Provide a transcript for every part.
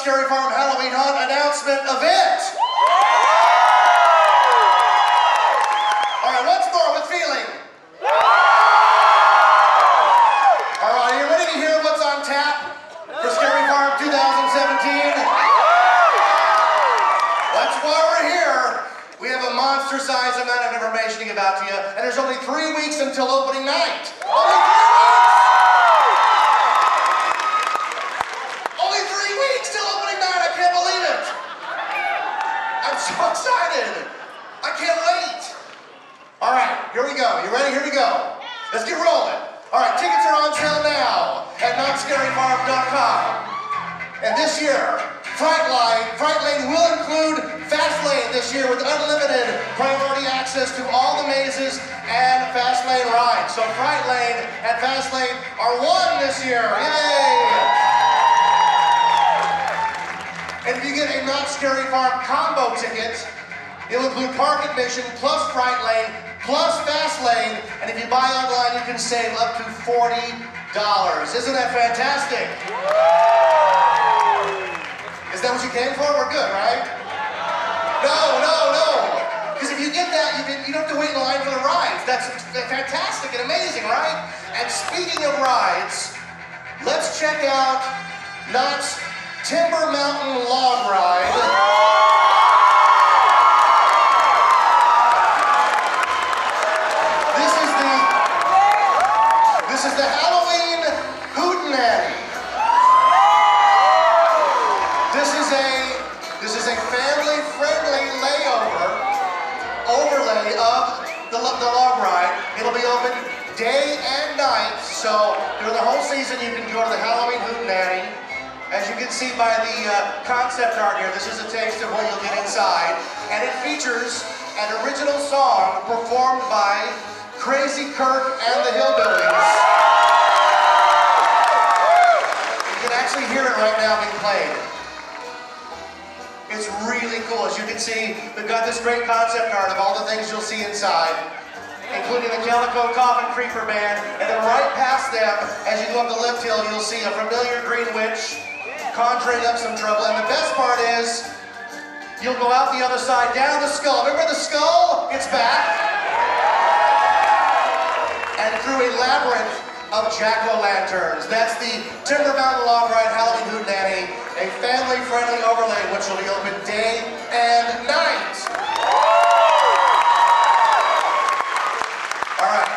Scary Farm Halloween Haunt announcement event. All right, once more with feeling. All right, are you ready to hear what's on tap for Scary Farm 2017? That's why we're here. We have a monster-sized amount of information to give out to you, and there's only 3 weeks until opening night. Only 3 weeks till opening night. I can't believe it. I'm so excited. I can't wait. All right, here we go. You ready? Here we go. Let's get rolling. All right, tickets are on sale now at knottScaryFarm.com. And this year, Fright Lane will include Fast Lane this year with unlimited priority access to all the mazes and Fast Lane rides. So Fright Lane and Fast Lane are one this year. Yay! And if you get a Knott Scary Farm combo ticket, it'll include park admission plus Fright Lane plus Fast Lane. And if you buy online, you can save up to $40. Isn't that fantastic? Is that what you came for? We're good, right? No. Because if you get that, you don't have to wait in line for the rides. That's fantastic and amazing, right? And speaking of rides, let's check out Knott's Timber Mountain Log Ride. This is the Halloween Hootenanny. This is a family-friendly overlay of the log ride. It'll be open day and night, so during the whole season you can go to the Halloween Hootenanny. As you can see by the concept art here, this is a taste of what you'll get inside. And it features an original song performed by Crazy Kirk and the Hillbillies. You can actually hear it right now being played. It's really cool. As you can see, we've got this great concept art of all the things you'll see inside, including the Calico Coffin Creeper Band, and then right past them, as you go up the lift hill, you'll see a familiar green witch conjuring up some trouble. And the best part is, you'll go out the other side, down the skull. Remember the skull? It's back. And through a labyrinth of jack-o'-lanterns. That's the Timber Mountain Log Ride Halloween Hootenanny, a family-friendly overlay which will be open day and night. All right,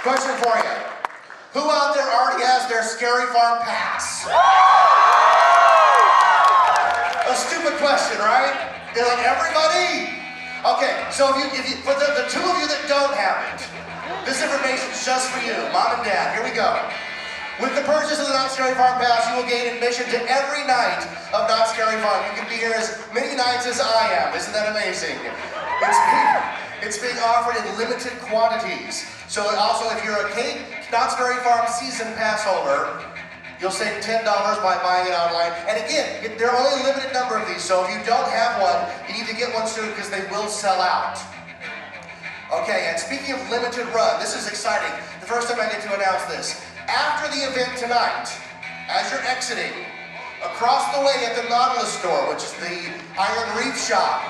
question for you. Who out there already has their Scary Farm pass? A stupid question, right? They're like, everybody? Okay, so if you for the two of you that don't have it, this information is just for you, Mom and Dad. Here we go. With the purchase of the Knott Scary Farm Pass, you will gain admission to every night of Knott Scary Farm. You can be here as many nights as I am. Isn't that amazing? It's being offered in limited quantities. So also, if you're a Knott Scary Farm season pass holder, you'll save $10 by buying it online. And again, there are only a limited number of these, so if you don't have one, you need to get one soon because they will sell out. Okay, and speaking of limited run, this is exciting. The first time I get to announce this. After the event tonight, as you're exiting, across the way at the Nautilus store, which is the Iron Reef shop,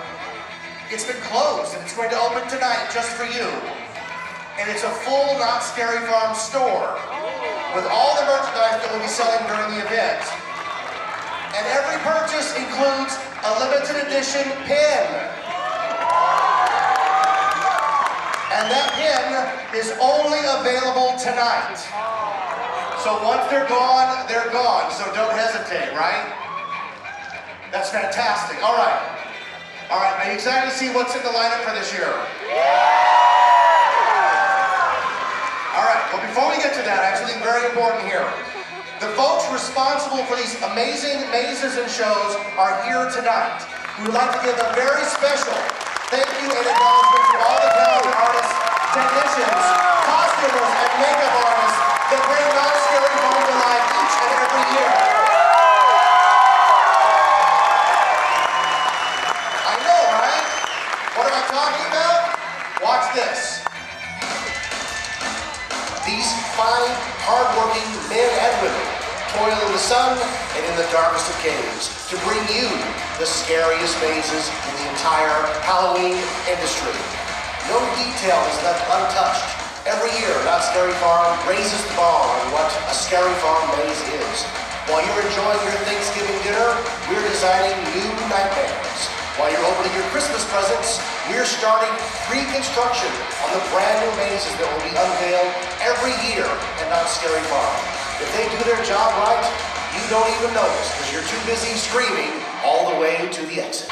it's been closed and it's going to open tonight just for you. And it's a full Knott Scary Farm store with all the merchandise that we'll be selling during the event. And every purchase includes a limited edition pin. And that pin is only available tonight. So once they're gone, so don't hesitate, right? That's fantastic. All right, are you excited to see what's in the lineup for this year? All right, well before we get to that, actually very important here. The folks responsible for these amazing mazes and shows are here tonight. We would like to give a very special thank you and acknowledgement to all the talented artists, technicians, costumers, and makeup artists that bring Knott Scary Farm to life each and every year. I know, right? What am I talking about? Watch this. These fine, hardworking men and women toil in the sun and in the darkest of caves to bring you the scariest mazes in the entire Halloween industry. No detail is left untouched. Every year, Not Scary Farm raises the bar on what a Scary Farm maze is. While you're enjoying your Thanksgiving dinner, we're designing new nightmares. While you're opening your Christmas presents, we're starting pre-construction on the brand new mazes that will be unveiled every year at Not Scary Farm. If they do their job right, you don't even notice because you're too busy screaming all the way to the exit.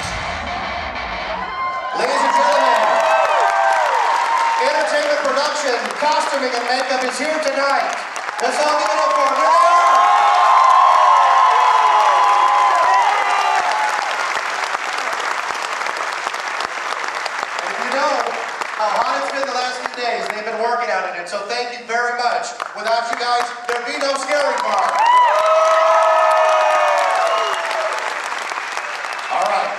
Ladies and gentlemen, entertainment production, costuming, and makeup is here tonight. Let's all give it up for them. Here they are. And if you know how hot it's been the last few days, they've been working on it, so thank you very much. Without you guys, there'd be no Scary Farm. All right.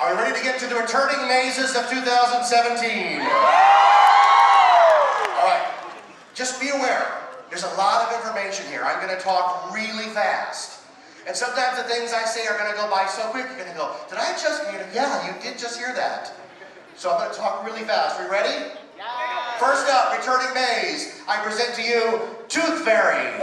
Are you ready to get to the returning mazes of 2017? All right. Just be aware, there's a lot of information here. I'm going to talk really fast. And sometimes the things I say are going to go by so quick, you're going to go, did I just hear that? Yeah, you did just hear that. So I'm going to talk really fast. Are you ready? Yeah. First up, returning maze, I present to you Tooth Fairy.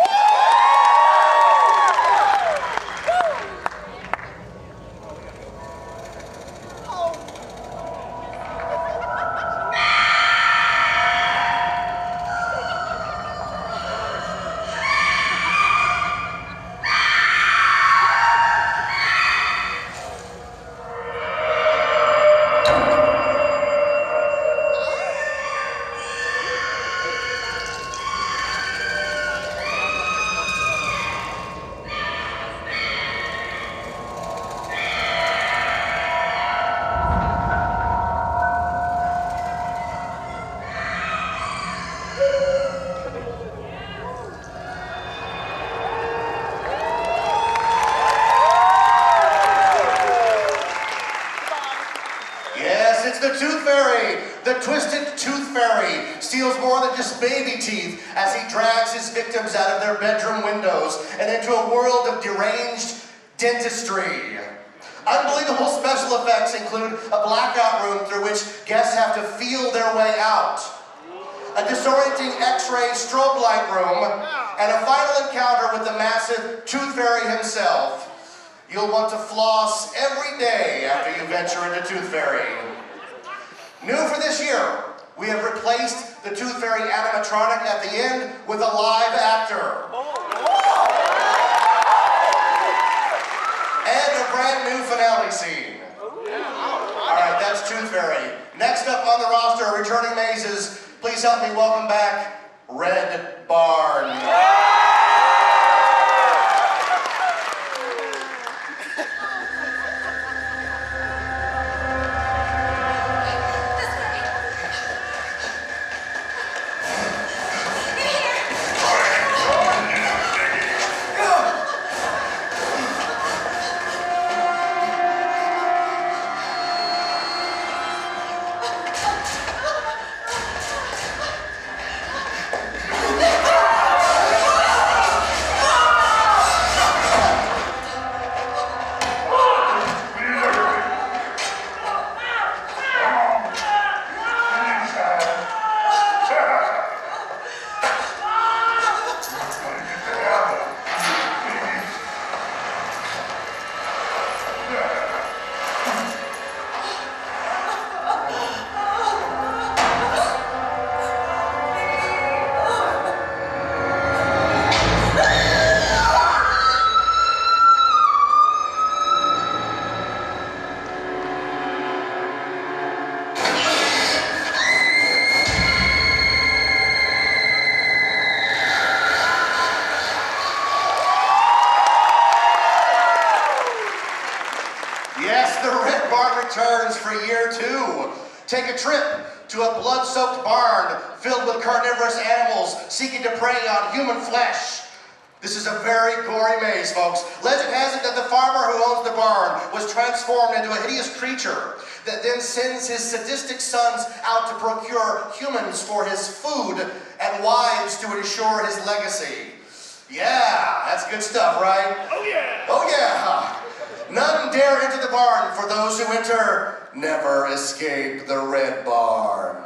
Steals more than just baby teeth as he drags his victims out of their bedroom windows and into a world of deranged dentistry. Unbelievable special effects include a blackout room through which guests have to feel their way out, a disorienting X-ray strobe light room, and a final encounter with the massive Tooth Fairy himself. You'll want to floss every day after you venture into Tooth Fairy. New for this year, we have replaced the Tooth Fairy animatronic at the end with a live actor. And a brand new finale scene. Alright, that's Tooth Fairy. Next up on the roster, returning mazes, please help me welcome back Red Barn. Returns for year 2. Take a trip to a blood-soaked barn filled with carnivorous animals seeking to prey on human flesh. This is a very gory maze, folks. Legend has it that the farmer who owns the barn was transformed into a hideous creature that then sends his sadistic sons out to procure humans for his food and wives to ensure his legacy. Yeah, that's good stuff, right? Oh yeah! Oh yeah! None dare enter the barn, for those who enter never escape the red barn.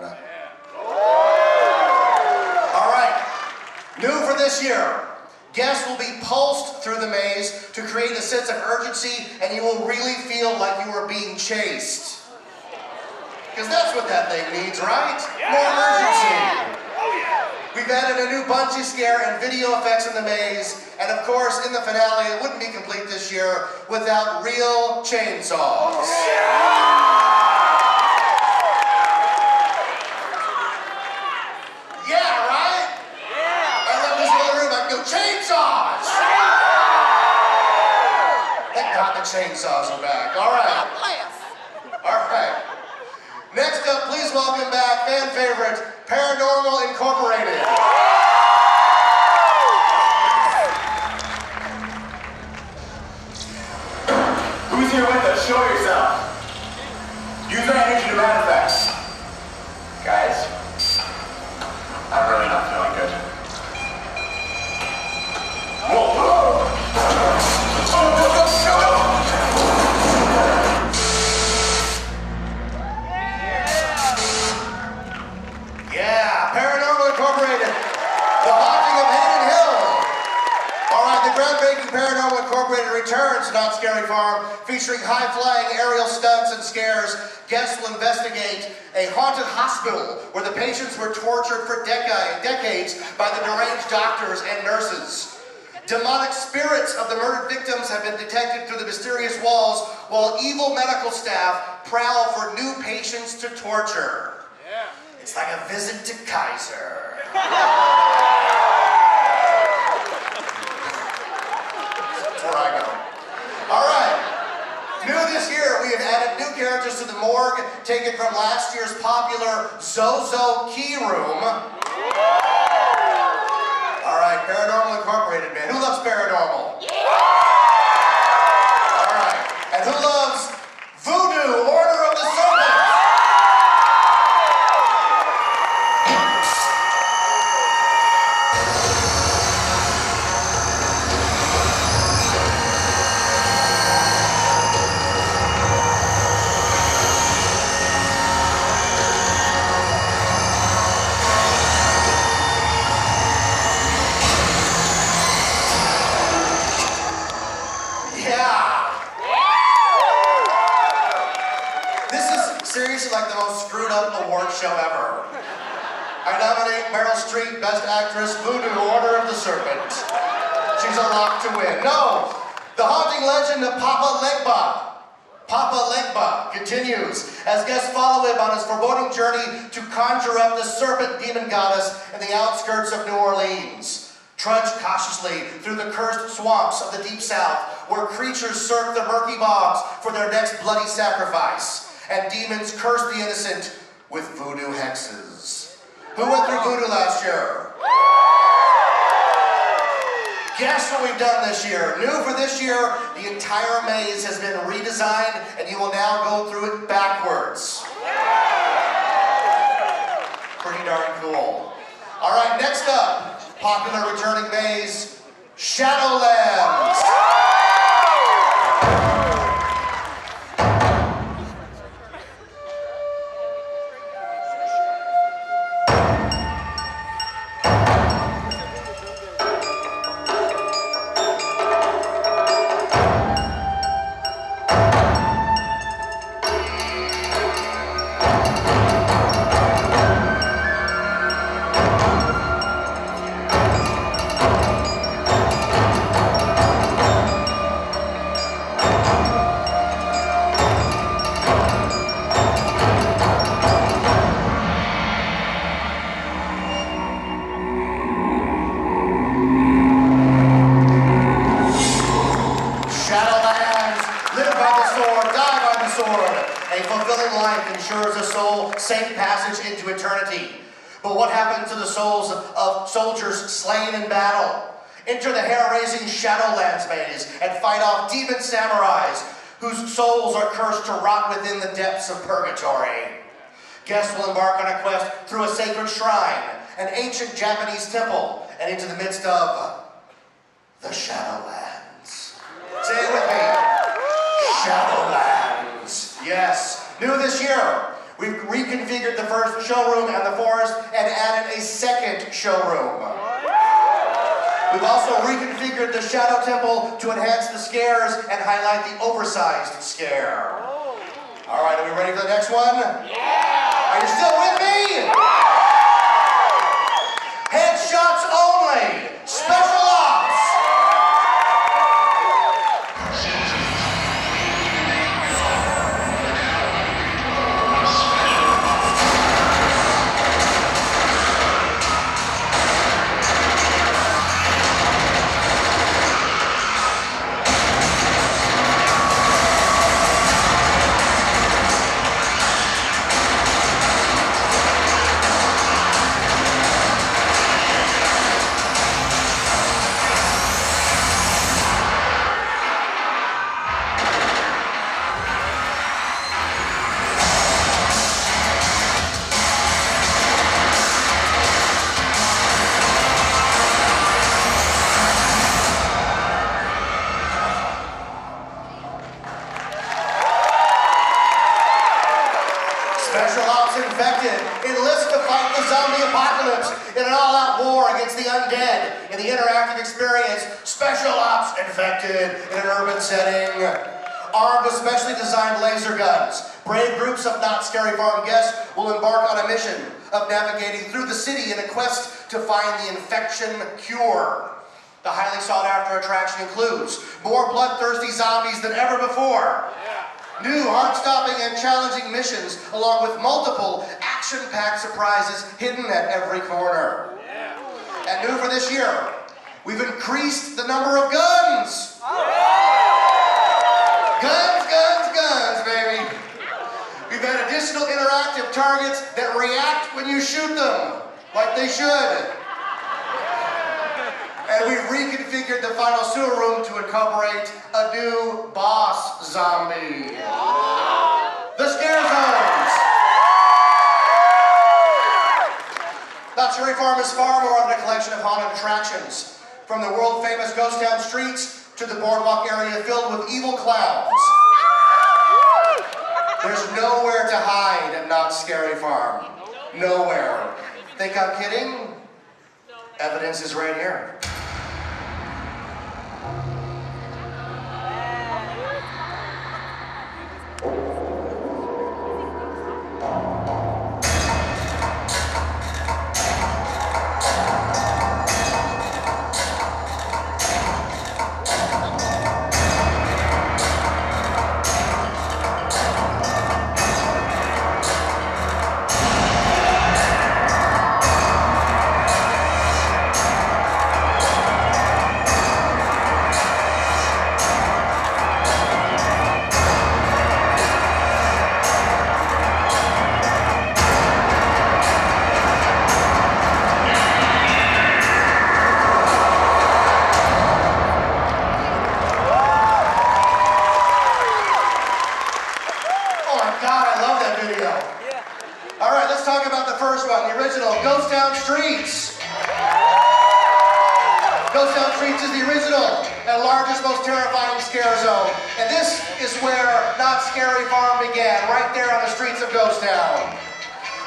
All right, new for this year. Guests will be pulsed through the maze to create a sense of urgency, and you will really feel like you are being chased. Because that's what that thing needs, right? More urgency. Oh yeah! We've added a new bungee scare and video effects in the maze, and of course, in the finale, it wouldn't be complete this year without real chainsaws. Yeah, right? I love this little room. I can go, chainsaws! Thank God the chainsaws are back. All right. All right. Next up, please welcome back fan favorite, Paranormal Incorporated. Who's here with us? Show yourself. Use our energy to manifest. Guys, I'm really not feeling good. Whoa! Yeah, Paranormal Incorporated, The Haunting of Hayden Hill. All right, the groundbreaking Paranormal Incorporated returns to Knott's Scary Farm, featuring high-flying aerial stunts and scares. Guests will investigate a haunted hospital where the patients were tortured for decades by the deranged doctors and nurses. Demonic spirits of the murdered victims have been detected through the mysterious walls, while evil medical staff prowl for new patients to torture. It's like a visit to Kaiser. That's where I go. All right. New this year, we have added new characters to the morgue, taken from last year's popular Zozo Key Room. All right, Paranormal Incorporated, man. Who loves paranormal? All right. And who loves Voodoo, Order of the Serpent? Seriously, like the most screwed up award show ever. I nominate Meryl Streep, Best Actress, Voodoo, Order of the Serpent. She's a lock to win. No! The haunting legend of Papa Legba. Papa Legba continues as guests follow him on his foreboding journey to conjure up the serpent demon goddess in the outskirts of New Orleans. Trudge cautiously through the cursed swamps of the Deep South, where creatures cirque the murky bogs for their next bloody sacrifice. And demons curse the innocent with voodoo hexes. Who went through voodoo last year? Guess what we've done this year? New for this year, the entire maze has been redesigned, and you will now go through it backwards. Pretty darn cool. All right, next up, popular returning maze, Shadowlands. Safe passage into eternity. But what happened to the souls of soldiers slain in battle? Enter the hair-raising Shadowlands maze and fight off demon samurais whose souls are cursed to rot within the depths of purgatory. Guests will embark on a quest through a sacred shrine, an ancient Japanese temple, and into the midst of the Shadowlands. Say it with me. Shadowlands. Yes. New this year, we've reconfigured the first showroom and the forest and added a second showroom. We've also reconfigured the Shadow Temple to enhance the scares and highlight the oversized scare. All right, are we ready for the next one? Yeah! Are you still with me? Headshots only. Special ops. Special Ops Infected enlist to fight the zombie apocalypse in an all-out war against the undead in the interactive experience Special Ops Infected in an urban setting. Armed with specially designed laser guns, brave groups of Not Scary Farm guests will embark on a mission of navigating through the city in a quest to find the infection cure. The highly sought-after attraction includes more bloodthirsty zombies than ever before. New heart-stopping and challenging missions, along with multiple action-packed surprises hidden at every corner. And new for this year, we've increased the number of guns. Guns, guns, guns, baby. We've had additional interactive targets that react when you shoot them, like they should. And we've reconfigured the final sewer room to incorporate a new boss zombie. The Scare Zones. Not Scary Farm is far more than a collection of haunted attractions. From the world-famous ghost town streets to the boardwalk area filled with evil clowns. There's nowhere to hide at Not Scary Farm. Nowhere. Think I'm kidding? Evidence is right here.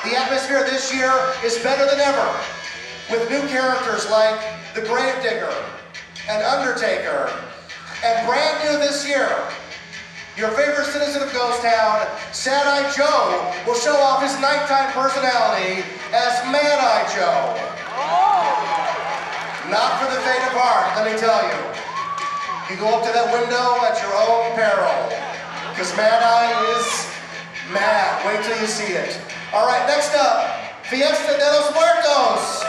The atmosphere this year is better than ever, with new characters like the Gravedigger and Undertaker, and brand new this year, your favorite citizen of Ghost Town, Sad-Eye Joe, will show off his nighttime personality as Mad-Eye Joe. Not for the faint of heart, let me tell you. You go up to that window at your own peril, because Mad-Eye is mad. Wait till you see it. All right, next up, Fiesta de los Muertos.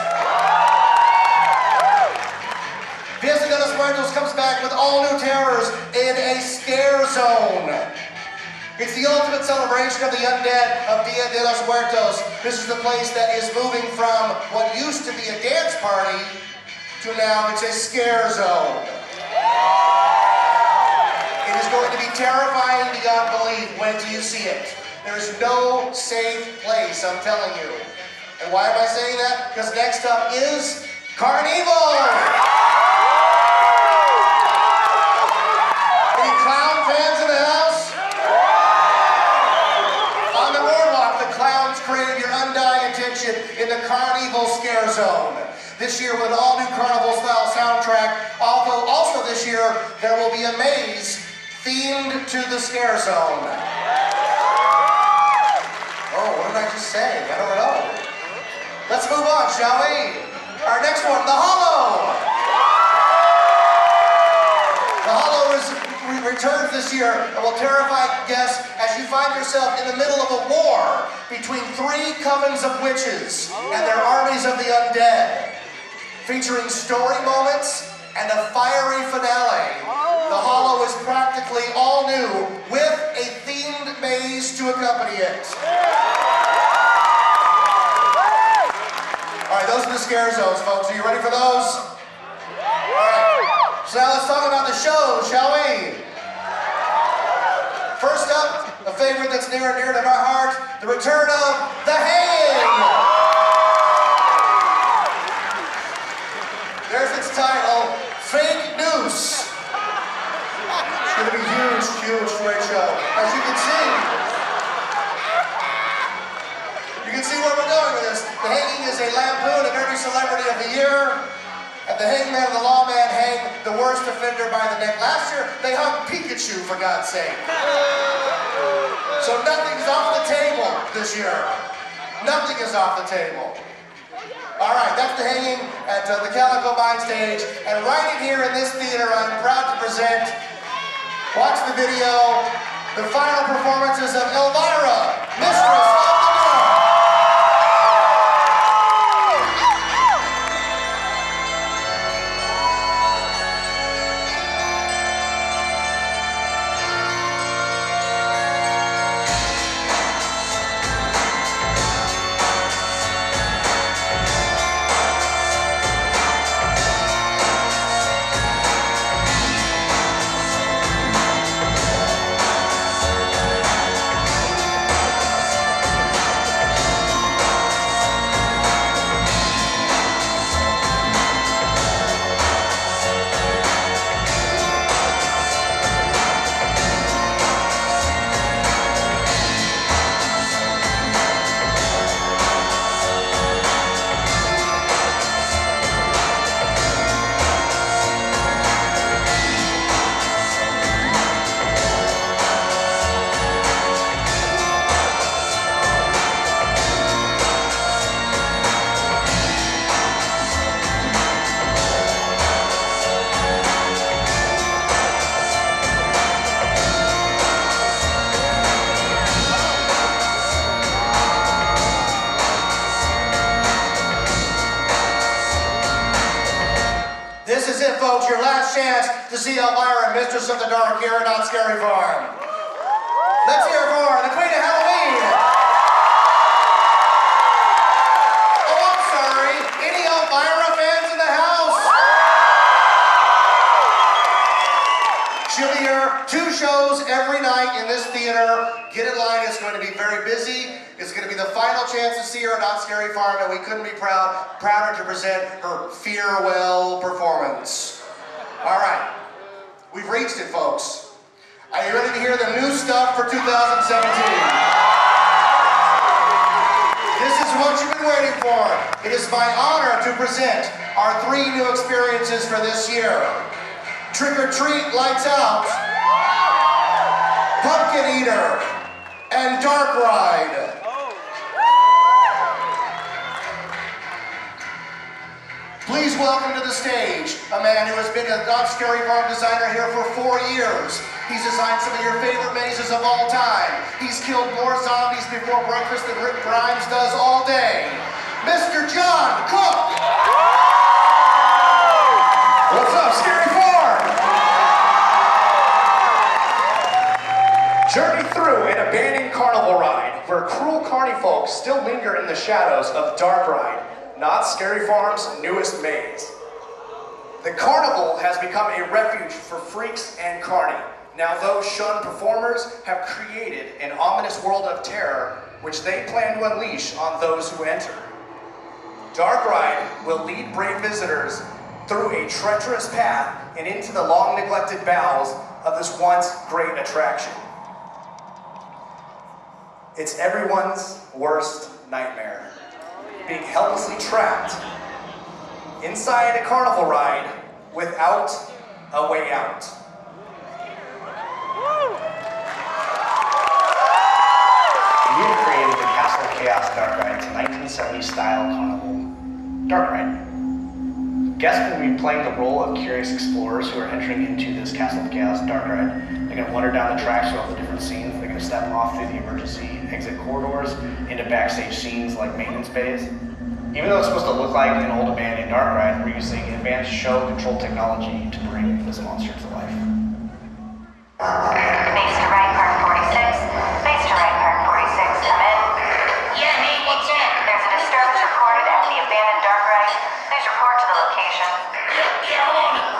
Fiesta de los Muertos comes back with all new terrors in a scare zone. It's the ultimate celebration of the undead of Dia de los Muertos. This is the place that is moving from what used to be a dance party to now it's a scare zone. It is going to be terrifying beyond belief. Wait till you see it. There's no safe place, I'm telling you. And why am I saying that? Because next up is Carnival! Zone. This year with an all-new carnival-style soundtrack. Although also this year, there will be a maze themed to the Scare Zone. Oh, what did I just say? I don't know. Let's move on, shall we? Our next one, The Hollow. The Hollow returns this year and will terrify guests as you find yourself in the middle of a war between 3 covens of witches and their armies of the undead. Featuring story moments and a fiery finale, The Hollow is practically all new with a themed maze to accompany it. All right, those are the scare zones, folks. Are you ready for those? All right, so now let's talk about the show, shall we? First up, a favorite that's near and dear to my heart, the return of The Hanging. There's its title, Fake Noose. It's going to be huge, huge, great show. As you can see where we're going with this. The Hanging is a lampoon of every celebrity of the year. And the hangman and the lawman hang the worst offender by the neck. Last year, they hung Pikachu, for God's sake. So nothing's off the table this year. Nothing is off the table. All right, that's The Hanging at the Calico Mine stage. And right in here in this theater, I'm proud to present, watch the video, the final performances of Elvira, Mistress of the Dark. Folks, your last chance to see Elvira, Mistress of the Dark, here at Knott Scary Farm. Let's hear it for the Queen of Halloween. Oh, I'm sorry. Any Elvira fans in the house? She'll be here 2 shows every night in this theater. Get in line, it's going to be very busy. It's going to be the final chance to see her at Knott Scary Farm, and we couldn't be prouder to present her farewell performance. All right, we've reached it, folks. Are you ready to hear the new stuff for 2017? This is what you've been waiting for. It is my honor to present our 3 new experiences for this year. Trick or Treat Lights Out, Pumpkin Eater, and Dark Ride. Please welcome to the stage a man who has been a Knott Scary Farm designer here for 4 years. He's designed some of your favorite mazes of all time. He's killed more zombies before breakfast than Rick Grimes does all day. Mr. John Cook! What's up, Scary Farm? Journey through an abandoned carnival ride where cruel carny folks still linger in the shadows of Dark Ride, Knott Scary Farm's newest maze. The carnival has become a refuge for freaks and carny. Now those shunned performers have created an ominous world of terror which they plan to unleash on those who enter. Dark Ride will lead brave visitors through a treacherous path and into the long-neglected bowels of this once great attraction. It's everyone's worst nightmare, being helplessly trapped inside a carnival ride without a way out. We have created the Castle of Chaos Dark Ride. It's a 1970s style carnival dark ride. Guests will be playing the role of curious explorers who are entering into this Castle of Chaos Dark Ride. They're going to wander down the tracks through all the different scenes. They're going to step off through the emergency exit corridors into backstage scenes like maintenance bays. Even though it's supposed to look like an old abandoned dark ride, we're using advanced show control technology to bring this monster to life. Base to right, park 46. Base to right, park 46. Come in. Yeah, hey, what's up? There's a disturbance reported at the abandoned dark ride. Please report to the location. Yeah, I'm on it.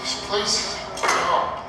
This place is dumb.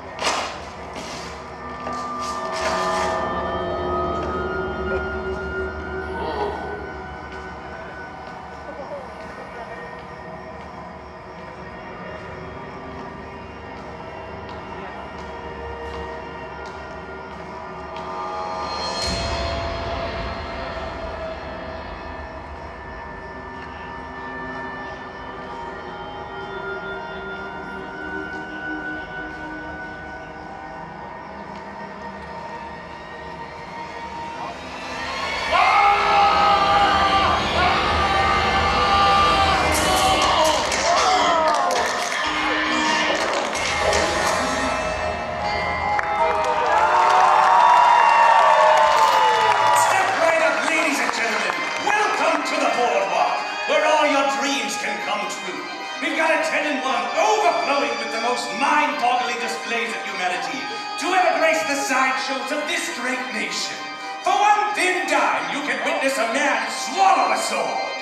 Step right up, ladies and gentlemen. Welcome to the boardwalk, where all your dreams can come true. We've got a 10-in-1 overflowing with the most mind-boggling displays of humanity to ever grace the sideshows of this great nation. For one thin dime, you can witness a man swallow a sword,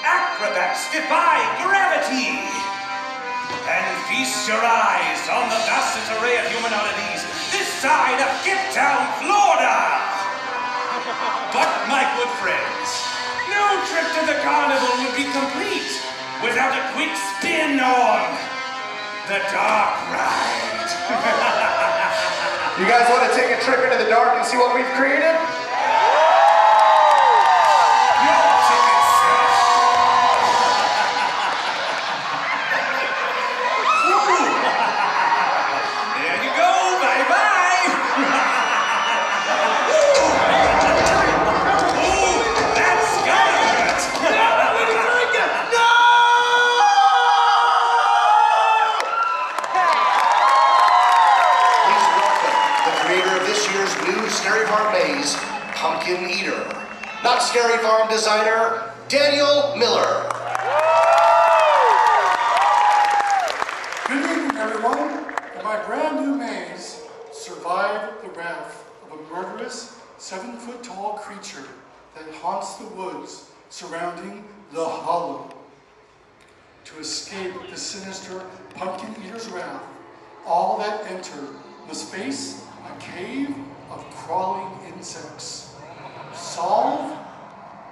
acrobats defy gravity, and feast your eyes on the vastest array of human oddities this side of Gift Town, Florida. But, my good friends, no trip to the carnival would be complete without a quick spin on the dark ride. You guys want to take a trip into the dark and see what we've created? Your ticket, sir. Ooh. There you go, bye-bye. Ooh, that's gotta hurt. Please welcome the creator of this year's new Scary Farm maze, Pumpkin Eater. Not Scary Farm designer, Daniel Miller. Good evening, everyone. My brand new maze survived the wrath of a murderous 7-foot-tall creature that haunts the woods surrounding the Hollow. To escape the sinister pumpkin eater's wrath, all that enter must face a cave of crawling insects, solve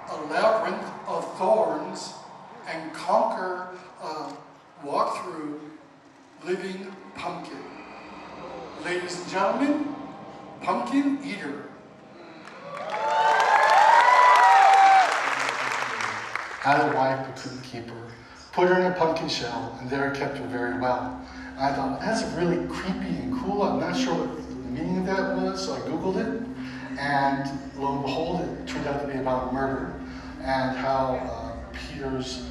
a labyrinth of thorns, and conquer a walk-through living pumpkin. Ladies and gentlemen, Pumpkin Eater. Had a wife but couldn't keep her. Put her in a pumpkin shell, and there I kept her very well. And I thought, that's really creepy and cool. I'm not sure what the meaning of that was, so I Googled it. And lo and behold, it turned out to be about murder and how Peter's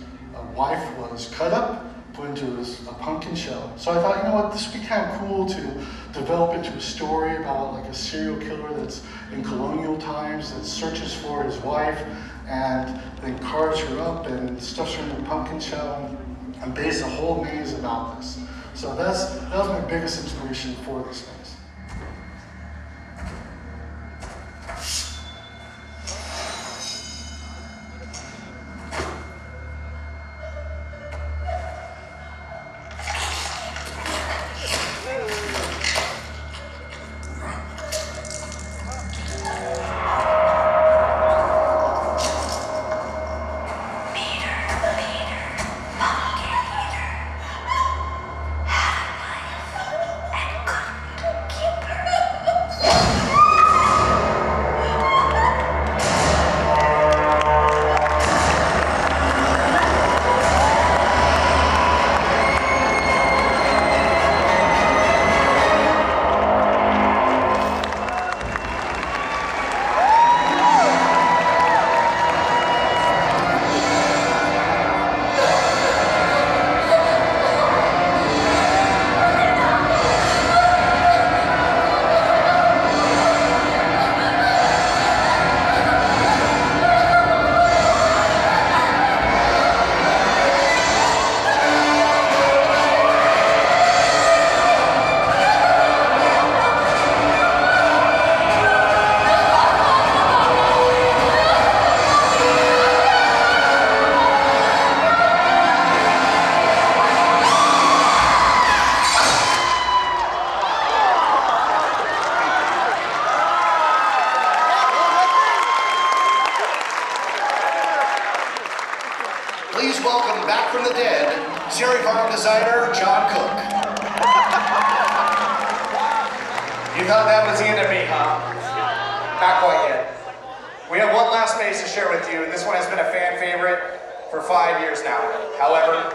wife was cut up, put into a pumpkin shell. So I thought, you know what, this would be kind of cool to develop into a story about like a serial killer that's in colonial times that searches for his wife and then carves her up and stuffs her in a pumpkin shell and base a whole maze about this. So that was my biggest inspiration for this maze. welcome back from the dead, Scary Farm designer, John Cook. You thought that was the end of me, huh? Not quite yet. We have one last maze to share with you, and this one has been a fan favorite for 5 years now. However,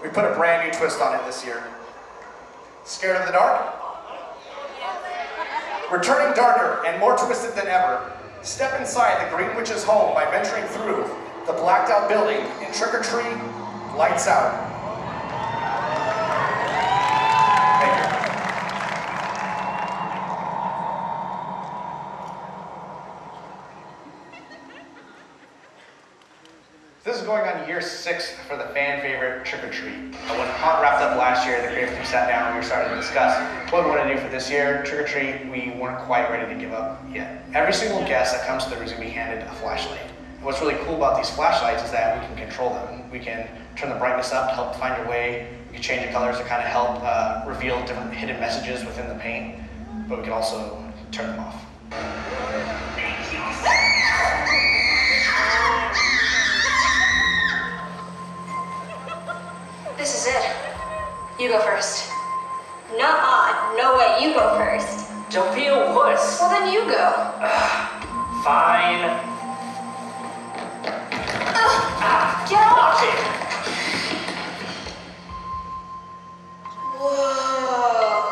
we put a brand new twist on it this year. Scared of the dark? We're turning darker and more twisted than ever. Step inside the Green Witch's home by venturing through the blacked out building in Trick or Treat, Lights Out. Thank you. This is going on year 6 for the fan favorite Trick or Treat. When Knott wrapped up last year, the creative team sat down and we were starting to discuss what we want to do for this year. Trick or Treat, we weren't quite ready to give up yet. Every single guest that comes through is going to be handed a flashlight. And what's really cool about these flashlights is that we can control them. We can turn the brightness up to help find your way. We can change the colors to kind of help reveal different hidden messages within the paint. But we can also turn them off. This is it. You go first. Nuh-uh. No way. You go first. Don't be a wuss. Well, then you go. Fine. Get off! Watch it. Whoa.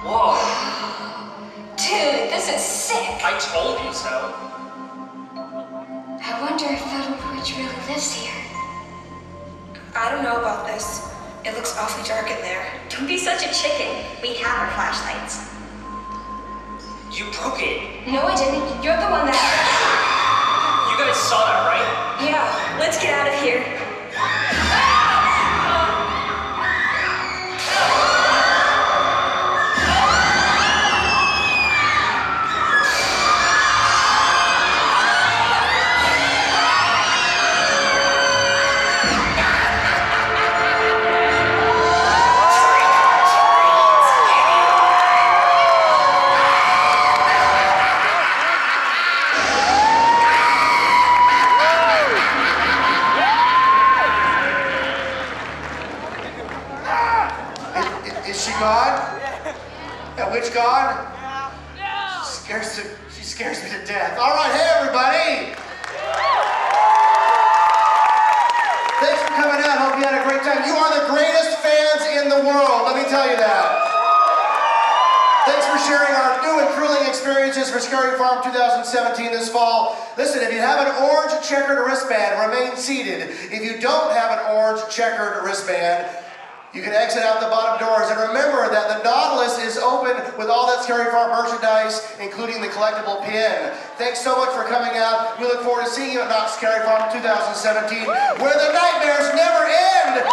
Whoa. Dude, this is sick. I told you so. I wonder if that old witch really lives here. I don't know about this. It looks awfully dark in there. Don't be such a chicken. We have our flashlights. You broke it. No, I didn't. You're the one that... You guys saw that, right? Yeah, let's get out of here. gone? She scares me to death. All right, hey everybody. Thanks for coming out. Hope you had a great time. You are the greatest fans in the world. Let me tell you that. Thanks for sharing our new and thrilling experiences for Scary Farm 2017 this fall. Listen, if you have an orange checkered wristband, remain seated. If you don't have an orange checkered wristband, you can exit out the bottom doors. And remember that the Nautilus is open with all that Scary Farm merchandise, including the collectible pin. Thanks so much for coming out. We look forward to seeing you at Knott Scary Farm 2017, where the nightmares never end.